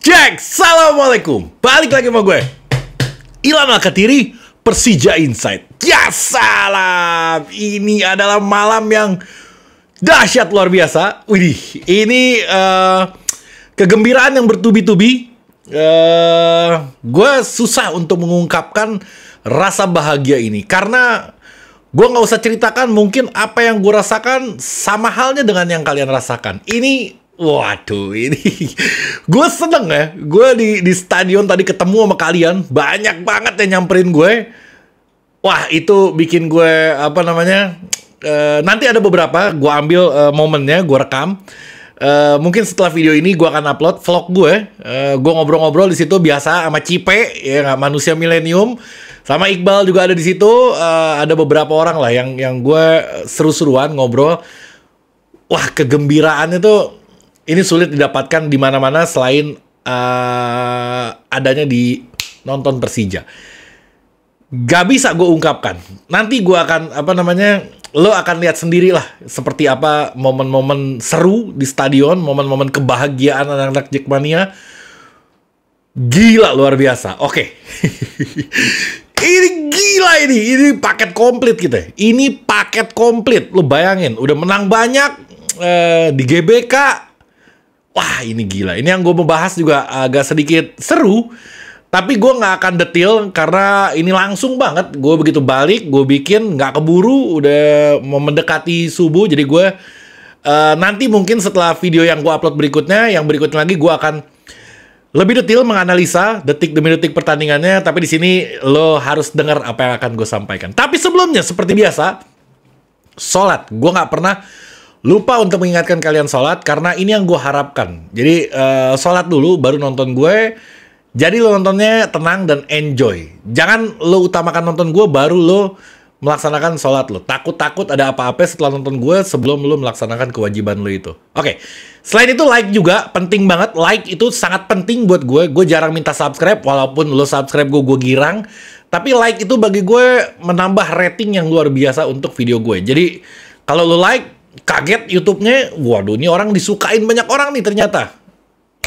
Cek, Assalamualaikum. Balik lagi sama gue Ilham Al-Katiri, Persija Insight. Ya salam. Ini adalah malam yang dahsyat luar biasa. Widih, ini kegembiraan yang bertubi-tubi. Gue susah untuk mengungkapkan rasa bahagia ini karena gue nggak usah ceritakan mungkin apa yang gue rasakan sama halnya dengan yang kalian rasakan. Waduh, ini gue seneng ya. Gue di stadion tadi ketemu sama kalian, banyak banget yang nyamperin gue. Wah, itu bikin gue nanti ada beberapa gue ambil momennya, gue rekam. Mungkin setelah video ini gue akan upload vlog gue. Gue ngobrol-ngobrol di situ biasa sama Cipe, ya manusia milenium, sama Iqbal juga ada di situ. Ada beberapa orang lah yang gue seru-seruan ngobrol. Wah, kegembiraan itu ini sulit didapatkan di mana-mana selain adanya di nonton Persija. Gak bisa gue ungkapkan. Nanti gue akan lo akan lihat sendiri lah seperti apa momen-momen seru di stadion, momen-momen kebahagiaan anak-anak Jackmania. Gila, luar biasa. Oke. Ini gila ini paket komplit kita. Ini paket komplit. Lo bayangin, udah menang banyak di GBK. Wah, ini gila. Ini yang gue membahas juga agak sedikit seru. Tapi gue nggak akan detail karena ini langsung banget. Gue begitu balik, gue bikin nggak keburu. Udah mau mendekati subuh. Jadi gue nanti mungkin setelah video yang gue upload berikutnya, yang berikutnya lagi gue akan lebih detail menganalisa detik demi detik pertandingannya. Tapi di sini lo harus dengar apa yang akan gue sampaikan. Tapi sebelumnya seperti biasa, sholat. Gue nggak pernah lupa untuk mengingatkan kalian sholat, karena ini yang gue harapkan. Jadi sholat dulu, baru nonton gue. Jadi lo nontonnya tenang dan enjoy. Jangan lo utamakan nonton gue, baru lo melaksanakan sholat lo. Takut-takut ada apa-apa setelah nonton gue sebelum lo melaksanakan kewajiban lo itu. Oke. Selain itu like juga, penting banget. Like itu sangat penting buat gue. Gue jarang minta subscribe, walaupun lo subscribe gue girang. Tapi like itu bagi gue menambah rating yang luar biasa untuk video gue. Jadi kalau lo like, kaget YouTube-nya, waduh ini orang disukain banyak orang nih ternyata.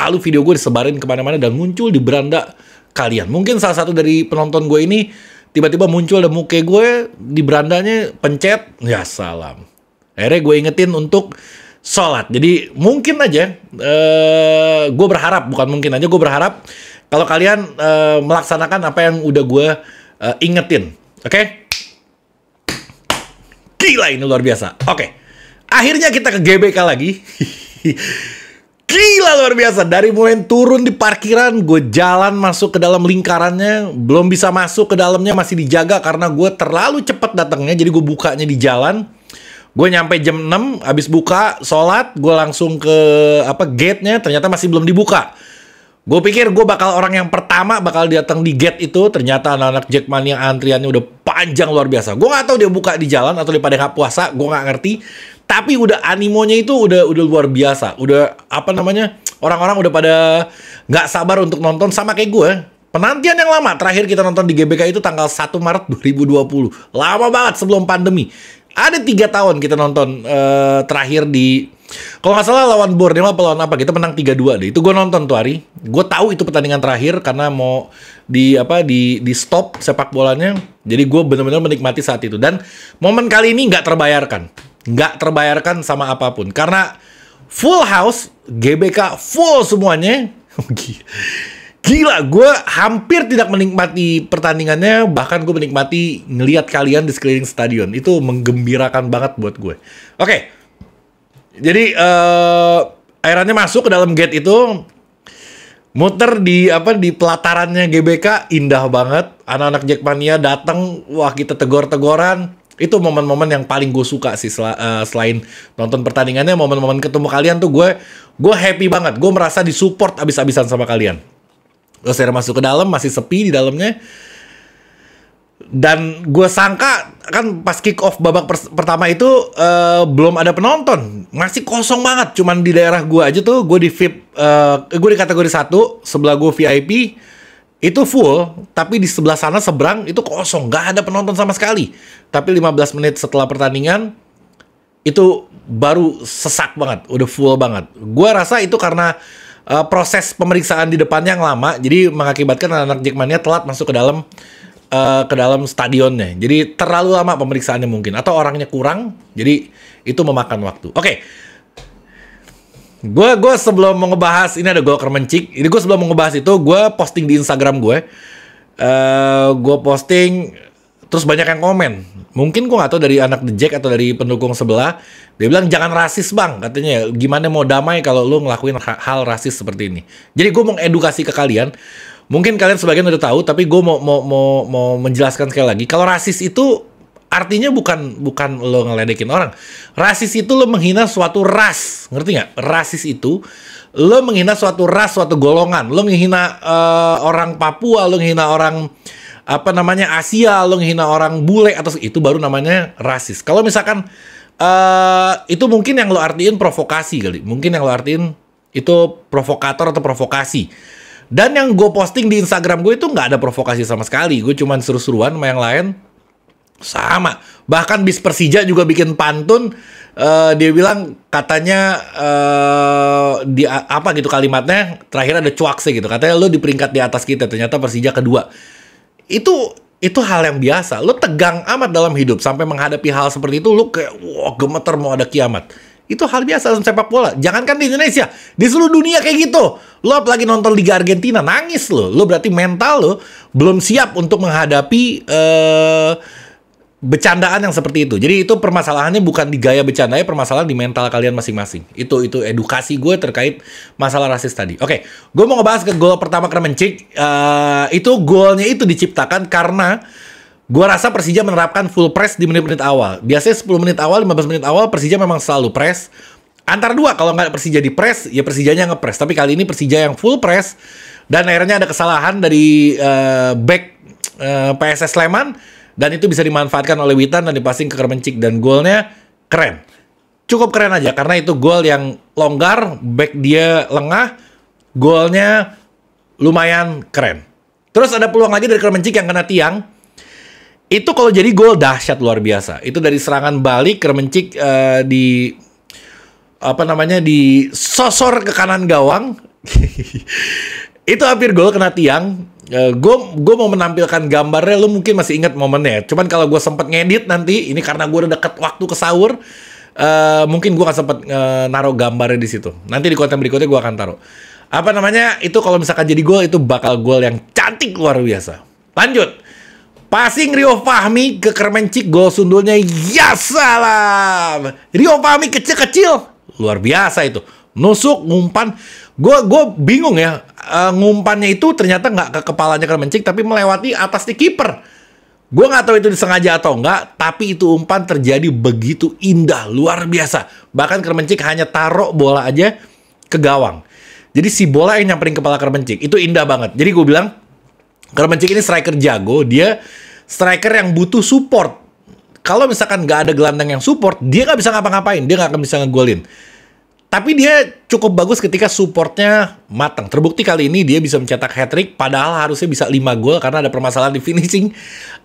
Lalu video gue disebarin kemana-mana dan muncul di beranda kalian. Mungkin salah satu dari penonton gue ini tiba-tiba muncul dan muka gue di berandanya, pencet, ya salam. Akhirnya gue ingetin untuk sholat. Jadi mungkin aja, gue berharap, bukan mungkin aja, gue berharap kalau kalian melaksanakan apa yang udah gue ingetin. Oke? Gila, ini luar biasa. Oke. Akhirnya kita ke GBK lagi. Gila, luar biasa. Dari mulai turun di parkiran, gue jalan masuk ke dalam lingkarannya. Belum bisa masuk ke dalamnya, masih dijaga karena gue terlalu cepat datangnya. Jadi gue bukanya di jalan. Gue nyampe jam 6, habis buka, sholat. Gue langsung ke gate-nya, ternyata masih belum dibuka. Gue pikir gue bakal orang yang pertama bakal datang di gate itu. Ternyata anak-anak Jackmania antriannya udah panjang luar biasa. Gue gak tahu dia buka di jalan atau dia pada nggak puasa. Gue gak ngerti. Tapi udah animonya itu udah luar biasa. Udah orang-orang udah pada nggak sabar untuk nonton, sama kayak gue. Penantian yang lama. Terakhir kita nonton di GBK itu tanggal 1 Maret 2020. Lama banget sebelum pandemi. Ada 3 tahun kita nonton terakhir di, kalau nggak salah lawan Borneo apa lawan apa, kita menang 3-2 deh. Itu gue nonton tuh hari. Gue tahu itu pertandingan terakhir karena mau di stop sepak bolanya. Jadi gue benar-benar menikmati saat itu. Dan momen kali ini nggak terbayarkan. Nggak terbayarkan sama apapun. Karena full house, GBK full semuanya. Gila, gue hampir tidak menikmati pertandingannya. Bahkan gue menikmati ngelihat kalian di sekeliling stadion. Itu menggembirakan banget buat gue. Oke. Jadi akhirnya masuk ke dalam gate itu, muter di pelatarannya GBK, indah banget. Anak-anak Jackmania datang, wah kita tegor-tegoran. Itu momen-momen yang paling gue suka sih selain nonton pertandingannya. Momen-momen ketemu kalian tuh gue happy banget. Gue merasa disupport abis-abisan sama kalian. Terus saya masuk ke dalam, masih sepi di dalamnya. Dan gue sangka kan pas kick off babak pertama itu belum ada penonton, masih kosong banget. Cuman di daerah gue aja tuh, gue di VIP, gue di kategori 1, sebelah gue VIP itu full, tapi di sebelah sana seberang itu kosong, nggak ada penonton sama sekali. Tapi 15 menit setelah pertandingan itu baru sesak banget, udah full banget. Gue rasa itu karena proses pemeriksaan di depannya yang lama, jadi mengakibatkan anak Jackmania telat masuk ke dalam stadionnya. Jadi terlalu lama pemeriksaannya mungkin, atau orangnya kurang, jadi itu memakan waktu. Oke. Gue sebelum mau ngebahas ini ada gol Kremencik. Ini gue sebelum mau ngebahas itu, gue posting di Instagram gue. Gue posting, terus banyak yang komen. Mungkin gue gak tahu dari anak The Jack atau dari pendukung sebelah. Dia bilang jangan rasis bang, katanya. Gimana mau damai kalau lu ngelakuin hal rasis seperti ini. Jadi gue mau edukasi ke kalian. Mungkin kalian sebagian udah tahu, tapi gue mau menjelaskan sekali lagi. Kalau rasis itu artinya bukan lo ngeledekin orang. Rasis itu lo menghina suatu ras. Ngerti nggak? Rasis itu lo menghina suatu ras, suatu golongan. Lo menghina orang Papua, lo menghina orang Asia, lo menghina orang bule, atau itu baru namanya rasis. Kalau misalkan itu mungkin yang lo artiin provokasi kali. Mungkin yang lo artiin itu provokator atau provokasi. Dan yang gue posting di Instagram gue itu nggak ada provokasi sama sekali. Gue cuman seru-seruan sama yang lain. Sama. Bahkan bis Persija juga bikin pantun. Dia bilang katanya apa gitu kalimatnya. Terakhir ada cuakse gitu. Katanya lo di peringkat di atas kita. Ternyata Persija kedua. Itu hal yang biasa. Lo tegang amat dalam hidup. Sampai menghadapi hal seperti itu. Lo kayak wah gemeter mau ada kiamat. Itu hal biasa dalam sepak bola. Jangankan di Indonesia, di seluruh dunia kayak gitu. Lo apalagi nonton Liga Argentina, nangis lo. Lo berarti mental lo belum siap untuk menghadapi bercandaan yang seperti itu. Jadi itu permasalahannya bukan di gaya bercandanya, permasalahan di mental kalian masing-masing. Itu edukasi gue terkait masalah rasis tadi. Oke, gue mau ngebahas ke gol pertama Kremencik. Itu golnya itu diciptakan karena gue rasa Persija menerapkan full press di menit-menit awal. Biasanya 10 menit awal, 15 menit awal Persija memang selalu press. Antara dua, kalau nggak Persija di press, ya Persijanya nge-press. Tapi kali ini Persija yang full press. Dan akhirnya ada kesalahan dari back PSS Sleman. Dan itu bisa dimanfaatkan oleh Witan dan dipassing ke Kremencik. Dan golnya keren. Cukup keren aja, karena itu gol yang longgar, back dia lengah. Golnya lumayan keren. Terus ada peluang lagi dari Kremencik yang kena tiang. Itu kalau jadi gol dahsyat luar biasa. Itu dari serangan balik Kremencik disosor ke kanan gawang. Itu hampir gol kena tiang. Gue mau menampilkan gambarnya, lo mungkin masih ingat momennya. Cuman kalau gue sempet ngedit nanti, ini karena gue udah deket waktu ke sahur, mungkin gue gak sempet naruh gambarnya di situ. Nanti di konten berikutnya gue akan taruh. Itu kalau misalkan jadi gol, itu bakal gol yang cantik luar biasa. Lanjut. Passing Rio Fahmi ke Kremencik, gol sundulnya ya salam. Rio Fahmi kecil-kecil, luar biasa itu. Nusuk, ngumpan. Gue bingung ya, ngumpannya itu ternyata nggak ke kepalanya Kremencik, tapi melewati atas di kiper. Gue nggak tahu itu disengaja atau enggak, tapi itu umpan terjadi begitu indah, luar biasa. Bahkan Kremencik hanya taruh bola aja ke gawang. Jadi si bola yang nyamperin kepala Kremencik, itu indah banget. Jadi gue bilang, Kremencik ini striker jago, dia striker yang butuh support. Kalau misalkan nggak ada gelandang yang support, dia nggak bisa ngapa-ngapain, dia nggak akan bisa ngegolin. Tapi dia cukup bagus ketika supportnya matang. Terbukti kali ini dia bisa mencetak hat-trick, padahal harusnya bisa 5 gol karena ada permasalahan di finishing.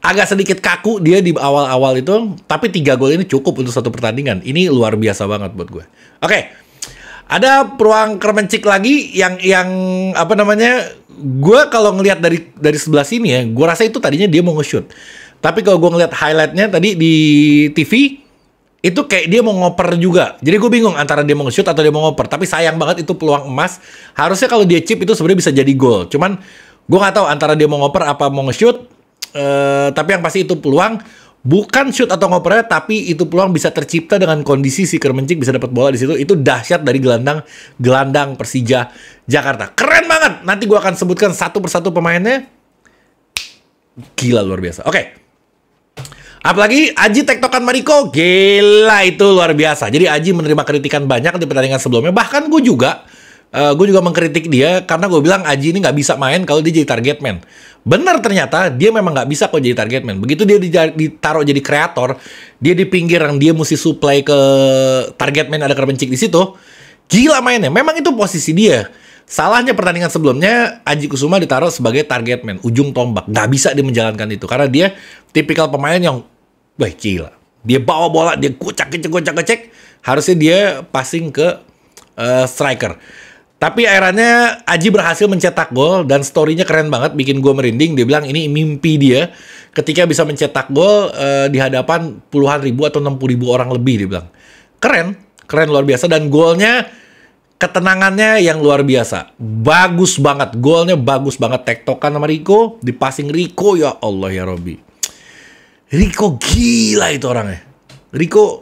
Agak sedikit kaku dia di awal-awal itu, tapi 3 gol ini cukup untuk satu pertandingan. Ini luar biasa banget buat gue. Oke. Ada peluang Kremencik lagi yang gue kalau ngelihat dari sebelah sini ya, gue rasa itu tadinya dia mau nge-shoot. Tapi kalau gue ngelihat highlightnya tadi di TV, itu kayak dia mau ngoper juga. Jadi gue bingung antara dia mau nge-shoot atau dia mau ngoper. Tapi sayang banget itu peluang emas. Harusnya kalau dia chip itu sebenarnya bisa jadi gol. Cuman gue nggak tahu antara dia mau ngoper apa mau nge-shoot. Tapi yang pasti itu peluang. Bukan shoot atau ngopernya, tapi itu peluang bisa tercipta dengan kondisi si Kremencik bisa dapat bola di situ. Itu dahsyat dari gelandang Persija Jakarta. Keren banget. Nanti gue akan sebutkan satu persatu pemainnya. Gila luar biasa. Oke. Apalagi Aji tektokan Mariko. Gila itu luar biasa. Jadi Aji menerima kritikan banyak di pertandingan sebelumnya. Bahkan gue juga mengkritik dia karena gue bilang Aji ini nggak bisa main kalau dia jadi target man. Benar ternyata dia memang nggak bisa kok jadi target man. Begitu dia ditaruh jadi kreator, dia di pinggir yang dia mesti supply ke target man ada Kremencik di situ. Gila mainnya. Memang itu posisi dia. Salahnya pertandingan sebelumnya Aji Kusuma ditaruh sebagai target man, ujung tombak. Nggak bisa dia menjalankan itu karena dia tipikal pemain yang wah gila. Dia bawa bola, dia kocak-kecek. Harusnya dia passing ke striker. Tapi akhirnya Aji berhasil mencetak gol dan story-nya keren banget, bikin gue merinding. Dia bilang ini mimpi dia ketika bisa mencetak gol di hadapan puluhan ribu atau 60.000 orang lebih, dia bilang. Keren luar biasa, dan golnya ketenangannya yang luar biasa. Bagus banget, golnya bagus banget. Tektokan sama Rico, di passing Rico, ya Allah ya Robby. Rico gila itu orangnya. Rico,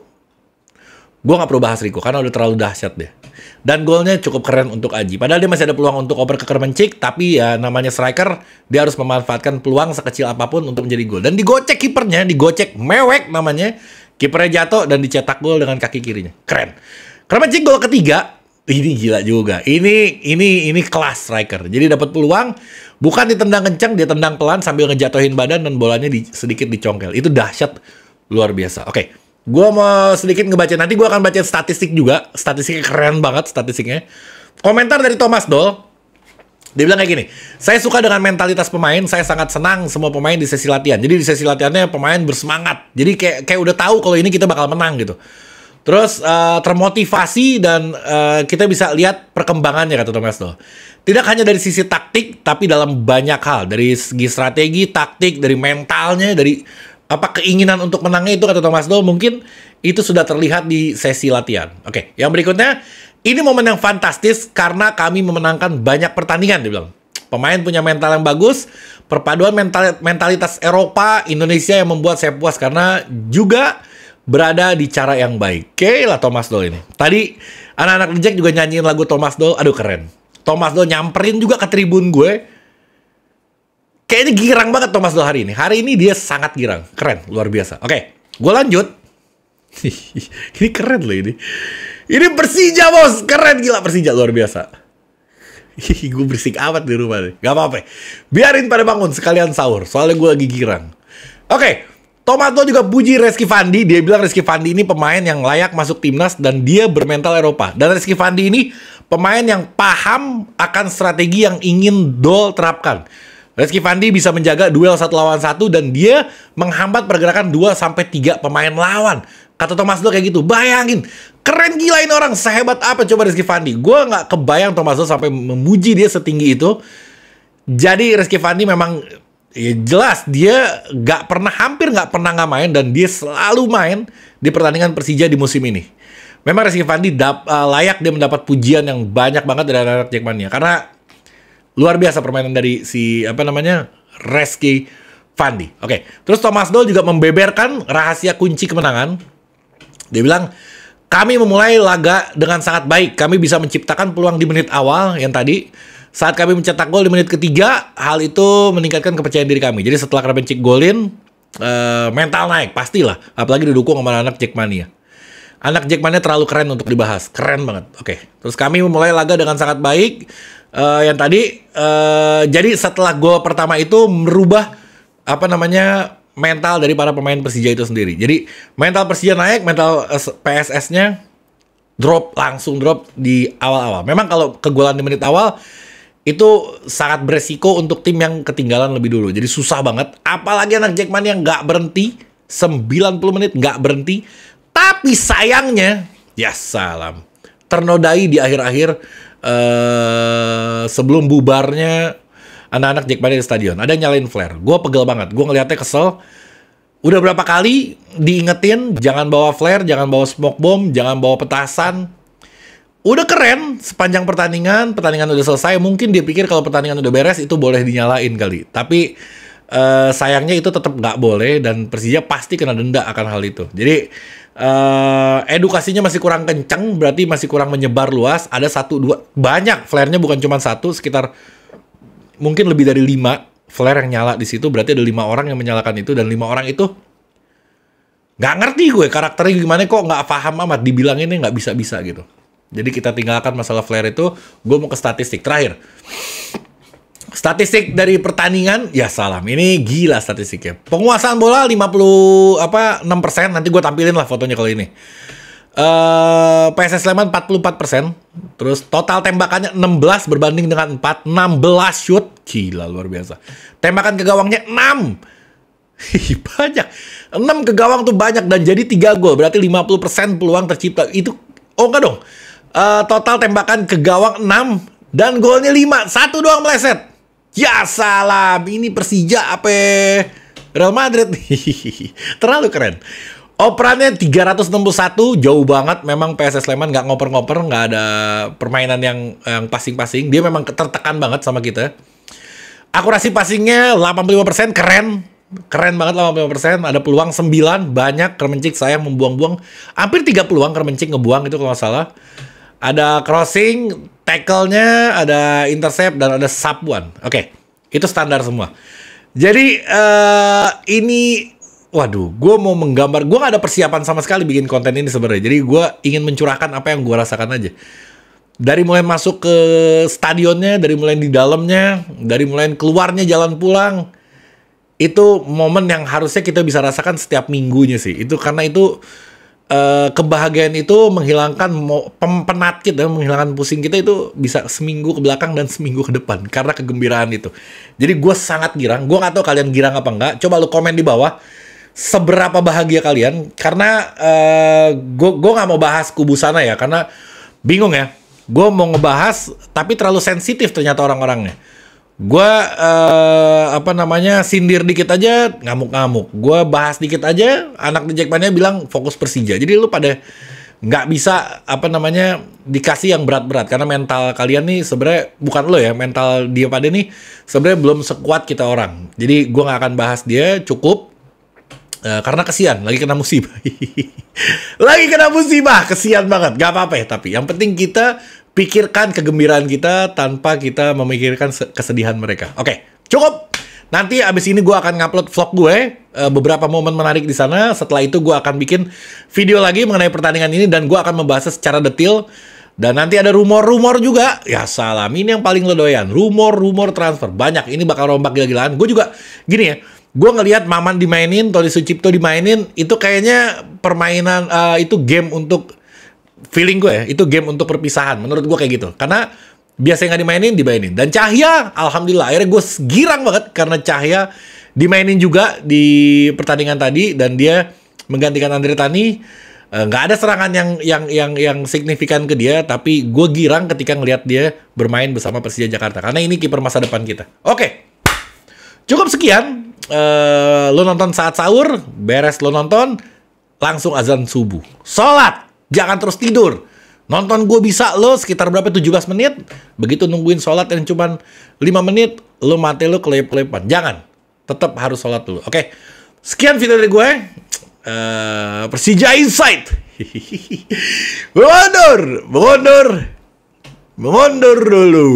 gue gak perlu bahas Rico karena udah terlalu dahsyat deh. Dan golnya cukup keren untuk Aji. Padahal dia masih ada peluang untuk oper ke Kermencik, tapi ya namanya striker, dia harus memanfaatkan peluang sekecil apapun untuk menjadi gol. Dan digocek kipernya, digocek mewek namanya. Kipernya jatuh dan dicetak gol dengan kaki kirinya. Keren. Kermencik gol ketiga, ini gila juga. Ini kelas striker. Jadi dapat peluang, bukan ditendang kencang, dia tendang pelan sambil ngejatuhin badan dan bolanya sedikit dicongkel. Itu dahsyat luar biasa. Oke. Gue mau sedikit ngebaca, nanti gue akan baca statistik juga. Statistiknya keren banget, statistiknya. Komentar dari Thomas Doll. Dia bilang kayak gini, saya suka dengan mentalitas pemain, saya sangat senang semua pemain di sesi latihan. Jadi di sesi latihannya pemain bersemangat. Jadi kayak udah tahu kalau ini kita bakal menang gitu. Terus termotivasi dan kita bisa lihat perkembangannya, kata Thomas Doll. Tidak hanya dari sisi taktik, tapi dalam banyak hal. Dari segi strategi, taktik, dari mentalnya, dari keinginan untuk menangnya itu, kata Thomas Doll, mungkin itu sudah terlihat di sesi latihan. Oke, yang berikutnya, ini momen yang fantastis karena kami memenangkan banyak pertandingan, dia bilang. Pemain punya mental yang bagus, perpaduan mentalitas Eropa, Indonesia yang membuat saya puas karena juga berada di cara yang baik. Oke lah Thomas Doll ini. Tadi anak-anak Jack juga nyanyiin lagu Thomas Doll, aduh keren. Thomas Doll nyamperin juga ke tribun gue. Kayaknya girang banget Thomas Doll hari ini. Hari ini dia sangat girang. Keren, luar biasa. Oke, gue lanjut. Ini keren loh ini. Ini Persija, bos. Keren, gila Persija, luar biasa. Gue berisik amat di rumah nih. Gak apa-apa. Biarin pada bangun, sekalian sahur. Soalnya gue lagi girang. Oke, Thomas Doll juga puji Rizky Fandi. Dia bilang Rizky Fandi ini pemain yang layak masuk timnas dan dia bermental Eropa. Dan Rizky Fandi ini pemain yang paham akan strategi yang ingin Doll terapkan. Rizky Fandi bisa menjaga duel 1 lawan 1 dan dia menghambat pergerakan 2-3 pemain lawan. Kata Thomas Doll kayak gitu. Bayangin, keren gila ini orang. Sehebat apa coba Rizky Fandi. Gue gak kebayang Thomas Doll sampai memuji dia setinggi itu. Jadi Rizky Fandi memang ya jelas dia hampir gak pernah gak main, dan dia selalu main di pertandingan Persija di musim ini. Memang Rizky Fandi layak dia mendapat pujian yang banyak banget dari anak-anak Jackmania karena luar biasa permainan dari Rizky Fandi. Oke, terus Thomas Doll juga membeberkan rahasia kunci kemenangan. Dia bilang, kami memulai laga dengan sangat baik. Kami bisa menciptakan peluang di menit awal yang tadi. Saat kami mencetak gol di menit ketiga, hal itu meningkatkan kepercayaan diri kami. Jadi setelah Kermencik golin, mental naik, pastilah. Apalagi didukung sama anak Jackmania. Anak Jackmania terlalu keren untuk dibahas. Keren banget. Oke, terus kami memulai laga dengan sangat baik. Yang tadi jadi setelah gol pertama itu merubah mental dari para pemain Persija itu sendiri. Jadi mental Persija naik, mental PSS-nya langsung drop di awal-awal. Memang kalau kegolan di menit awal itu sangat beresiko untuk tim yang ketinggalan lebih dulu. Jadi susah banget. Apalagi anak Jackmania yang nggak berhenti 90 menit nggak berhenti. Tapi sayangnya, ya salam, ternodai di akhir-akhir. Sebelum bubarnya anak-anak Jackmania di stadion, ada yang nyalain flare. Gue pegel banget, gue ngeliatnya kesel. Udah berapa kali diingetin jangan bawa flare, jangan bawa smoke bomb, jangan bawa petasan. Udah keren sepanjang pertandingan udah selesai. Mungkin dia pikir kalau pertandingan udah beres itu boleh dinyalain kali. Tapi sayangnya itu tetap nggak boleh dan Persija pasti kena denda akan hal itu. Jadi edukasinya masih kurang kencang, berarti masih kurang menyebar luas. Ada 1-2, banyak flare-nya, bukan cuma satu, sekitar mungkin lebih dari 5 flare yang nyala di situ. Berarti ada 5 orang yang menyalakan itu, dan 5 orang itu nggak ngerti gue karakternya gimana, kok nggak paham amat, dibilanginnya nggak bisa-bisa gitu. Jadi kita tinggalkan masalah flare itu. Gue mau ke statistik terakhir. Statistik dari pertandingan, ya salam. Ini gila statistiknya. Penguasaan bola 56%. Nanti gue tampilin lah fotonya kalau ini. PSS Sleman 44%. Terus total tembakannya 16 berbanding dengan 4. 16 shoot. Gila, luar biasa. Tembakan ke gawangnya 6. Banyak. 6 ke gawang tuh banyak. Dan jadi 3 gol. Berarti 50% peluang tercipta. Itu, oh enggak dong. Total tembakan ke gawang 6 dan golnya 5. Satu doang meleset. Ya salam, ini Persija apa Real Madrid. Terlalu keren. Operannya 361, jauh banget. Memang PSS Sleman nggak ngoper-ngoper, nggak ada permainan yang passing-passing. Dia memang tertekan banget sama kita. Akurasi passingnya 85%, keren. Keren banget 85%, ada peluang 9, banyak. Kremencik saya membuang-buang. Hampir 3 peluang Kremencik ngebuang itu kalau nggak salah. Ada crossing, tackle-nya, ada intercept, dan ada sub one. Oke, itu standar semua. Jadi, ini... Waduh, gue mau menggambar. Gue gak ada persiapan sama sekali bikin konten ini sebenarnya. Jadi gue ingin mencurahkan apa yang gue rasakan aja. Dari mulai masuk ke stadionnya, dari mulai di dalamnya, dari mulai keluarnya jalan pulang. Itu momen yang harusnya kita bisa rasakan setiap minggunya sih. Itu karena itu kebahagiaan itu menghilangkan penat kita, menghilangkan pusing kita itu bisa seminggu ke belakang dan seminggu ke depan karena kegembiraan itu. Jadi gue sangat girang. Gue gak tahu kalian girang apa enggak. Coba lu komen di bawah seberapa bahagia kalian. Karena gue gak mau bahas kubu sana ya, karena bingung ya. Gue mau ngebahas tapi terlalu sensitif ternyata orang-orangnya. Gue sindir dikit aja ngamuk-ngamuk. Gue bahas dikit aja anak di Jackmania bilang fokus Persija. Jadi lu pada nggak bisa dikasih yang berat-berat karena mental kalian nih sebenarnya bukan lo ya, mental dia pada nih sebenarnya belum sekuat kita orang. Jadi gue nggak akan bahas dia, cukup karena kesian lagi kena musibah. Lagi kena musibah, kesian banget. Gak apa-apa ya, tapi yang penting kita pikirkan kegembiraan kita tanpa kita memikirkan kesedihan mereka. Oke, cukup. Nanti abis ini gue akan ngupload vlog gue, beberapa momen menarik di sana. Setelah itu gue akan bikin video lagi mengenai pertandingan ini dan gue akan membahasnya secara detail. Dan nanti ada rumor-rumor juga. Ya salam, ini yang paling lo doyan. Rumor-rumor transfer banyak. Ini bakal rombak gila-gilaan. Gue juga gini ya. Gue ngelihat Maman dimainin, Tony Sucipto dimainin, itu kayaknya permainan, itu game untuk feeling gue ya, itu game untuk perpisahan. Menurut gue kayak gitu. Karena biasanya nggak dimainin. Dan Cahya, alhamdulillah, akhirnya gue girang banget karena Cahya dimainin juga di pertandingan tadi dan dia menggantikan Andre Tani. Nggak ada serangan yang signifikan ke dia, tapi gue girang ketika ngelihat dia bermain bersama Persija Jakarta. Karena ini kiper masa depan kita. Oke, cukup sekian. Lo nonton saat sahur, beres lo nonton, langsung azan subuh. Sholat, jangan terus tidur. Nonton gue bisa lo sekitar berapa, 17 menit. Begitu nungguin sholat yang cuman 5 menit, lo mati lo kelep-kelepan. Jangan, tetap harus sholat dulu. Oke, sekian video dari gue. Persija Insight. Mundur dulu.